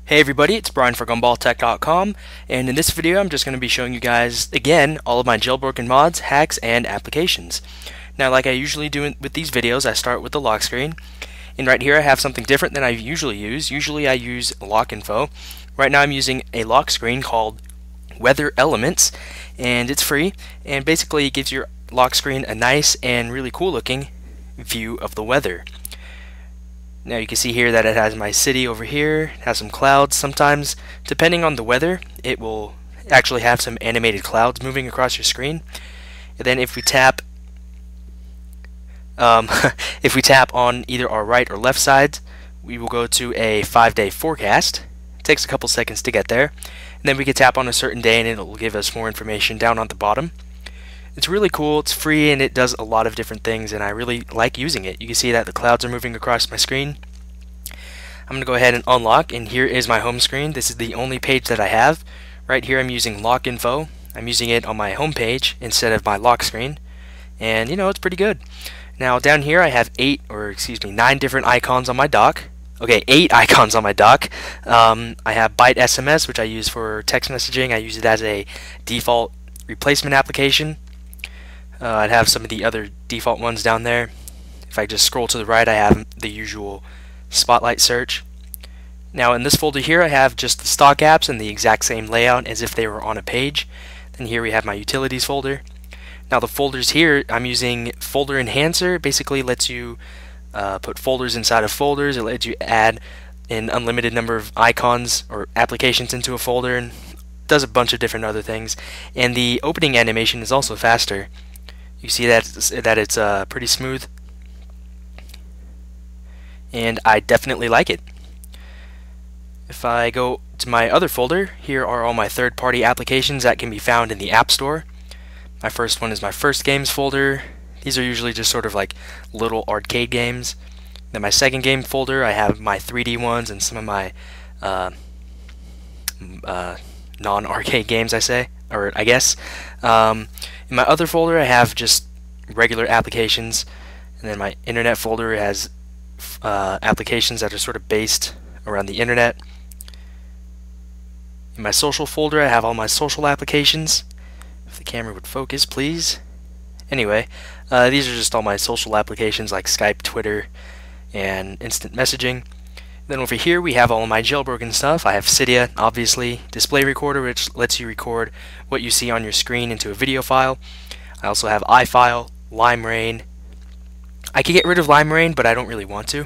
Hey everybody, it's Brian for GumballTech.com, and in this video I'm just going to be showing you guys, again, all of my jailbroken mods, hacks, and applications. Now, like I usually do with these videos, I start with the lock screen, and right here I have something different than I usually use. Usually I use lock info. Right now I'm using a lock screen called Weather Elements, and it's free, and basically it gives your lock screen a nice and really cool looking view of the weather. Now you can see here that it has my city over here, it has some clouds. Sometimes, depending on the weather, it will actually have some animated clouds moving across your screen. And then if we tap if we tap on either our right or left side, we will go to a 5-day forecast. It takes a couple seconds to get there. And then we can tap on a certain day and it will give us more information down on the bottom. It's really cool, it's free, and it does a lot of different things, and I really like using it. You can see that the clouds are moving across my screen. I'm going to go ahead and unlock, and here is my home screen. This is the only page that I have. Right here I'm using lock info. I'm using it on my home page instead of my lock screen, and you know, it's pretty good. Now down here I have 9 different icons on my dock. Okay, 8 icons on my dock. I have Byte SMS, which I use for text messaging. I use it as a default replacement application. I'd have some of the other default ones down there. If I just scroll to the right, I have the usual Spotlight search. Now in this folder here, I have just the stock apps and the exact same layout as if they were on a page. Then here we have my utilities folder. Now the folders here, I'm using Folder Enhancer. It basically lets you put folders inside of folders. It lets you add an unlimited number of icons or applications into a folder, and does a bunch of different other things. And the opening animation is also faster. You see that it's pretty smooth, and I definitely like it. If I go to my other folder, here are all my third-party applications that can be found in the App Store. My first one is my First Games folder. These are usually just sort of like little arcade games. Then my second game folder, I have my 3D ones and some of my non-arcade games, I guess. In my other folder, I have just regular applications, and then my internet folder has applications that are sort of based around the internet. In my social folder, I have all my social applications. If the camera would focus, please. Anyway, these are just all my social applications like Skype, Twitter, and instant messaging. Then over here we have all of my jailbroken stuff. I have Cydia, obviously, Display Recorder, which lets you record what you see on your screen into a video file. I also have iFile, LimeRain. I could get rid of LimeRain, but I don't really want to.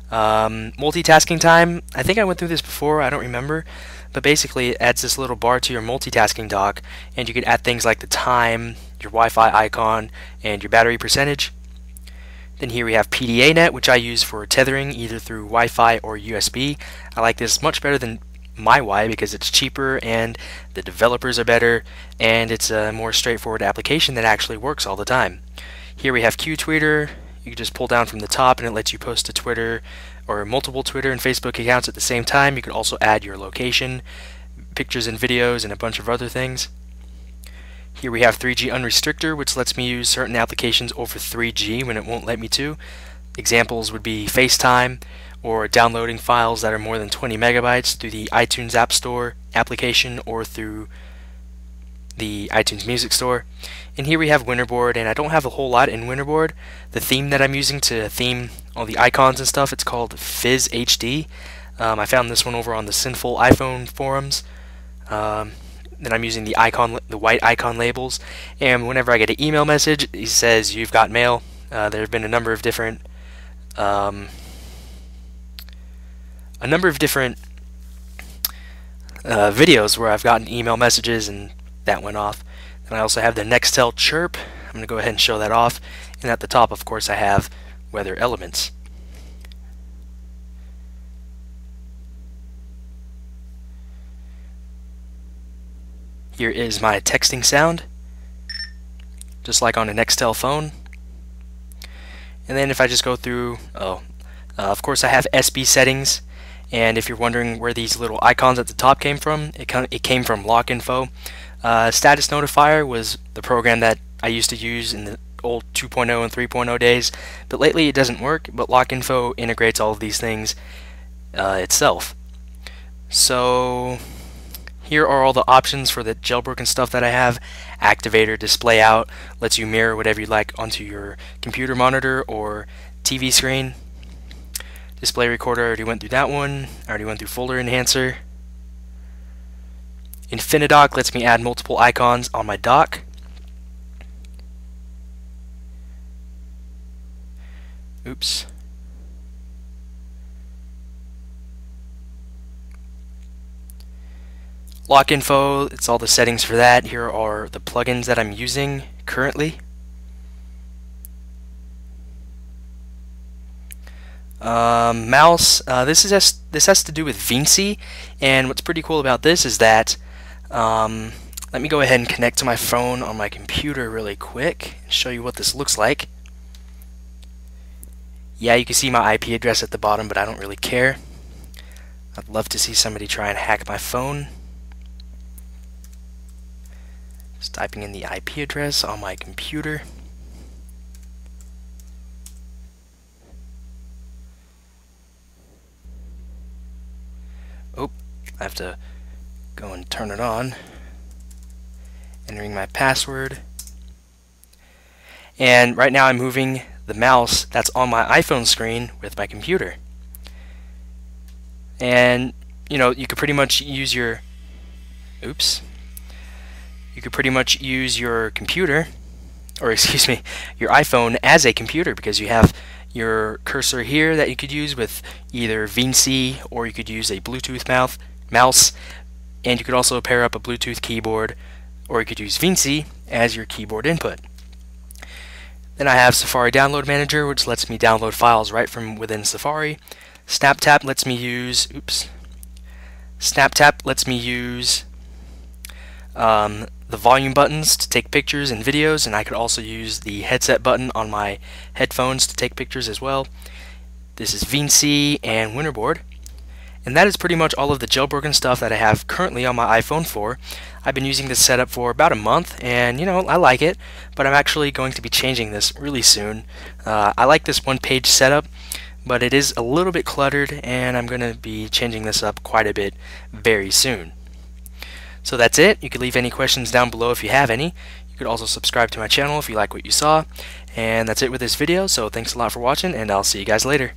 Multitasking time, I think I went through this before, I don't remember, but basically it adds this little bar to your multitasking dock, and you could add things like the time, your Wi-Fi icon, and your battery percentage. Then here we have PDA-Net, which I use for tethering either through Wi-Fi or USB. I like this much better than MyWi because it's cheaper and the developers are better, and it's a more straightforward application that actually works all the time. Here we have QTweeter. You can just pull down from the top and it lets you post to Twitter or multiple Twitter and Facebook accounts at the same time. You can also add your location, pictures and videos, and a bunch of other things. Here we have 3G Unrestrictor, which lets me use certain applications over 3G when it won't let me to. Examples would be FaceTime, or downloading files that are more than 20 megabytes through the iTunes App Store application or through the iTunes Music Store. And here we have Winterboard, and I don't have a whole lot in Winterboard. The theme that I'm using to theme all the icons and stuff, it's called Fizz HD. I found this one over on the Sinful iPhone forums. Then I'm using the white icon labels, and whenever I get an email message, it says you've got mail. There have been a number of different videos where I've gotten email messages and that went off. And I also have the Nextel Chirp. I'm going to go ahead and show that off. And at the top, of course, I have Weather Elements. Here is my texting sound, just like on a Nextel phone. And then if I just go through, of course I have SB settings, and if you're wondering where these little icons at the top came from, it came from Lock Info. Status Notifier was the program that I used to use in the old 2.0 and 3.0 days, but lately it doesn't work, but Lock Info integrates all of these things itself. So here are all the options for the jailbroken stuff that I have. Activator, display out, lets you mirror whatever you like onto your computer monitor or TV screen. Display recorder, I already went through that one. I already went through folder enhancer. Infinidock lets me add multiple icons on my dock. Oops. Lock info, it's all the settings for that. Here are the plugins that I'm using currently. Mouse, this has to do with Vinci, and what's pretty cool about this is that let me go ahead and connect to my phone on my computer really quick and show you what this looks like. Yeah, you can see my IP address at the bottom, but I don't really care. I'd love to see somebody try and hack my phone. Just typing in the IP address on my computer. Oh, I have to go and turn it on. Entering my password. And right now I'm moving the mouse that's on my iPhone screen with my computer. And you know, you could pretty much use your you could pretty much use your computer, or excuse me, your iPhone as a computer, because you have your cursor here that you could use with either Vinci, or you could use a Bluetooth mouse, and you could also pair up a Bluetooth keyboard, or you could use Vinci as your keyboard input. Then I have Safari Download Manager, which lets me download files right from within Safari. SnapTap lets me use the volume buttons to take pictures and videos, and I could also use the headset button on my headphones to take pictures as well. This is Vinci and Winterboard. And that is pretty much all of the jailbroken stuff that I have currently on my iPhone 4. I've been using this setup for about a month, and you know, I like it, but I'm actually going to be changing this really soon. I like this one-page setup, but it is a little bit cluttered, and I'm going to be changing this up quite a bit very soon. So that's it. You can leave any questions down below if you have any. You could also subscribe to my channel if you like what you saw. And that's it with this video, so thanks a lot for watching, and I'll see you guys later.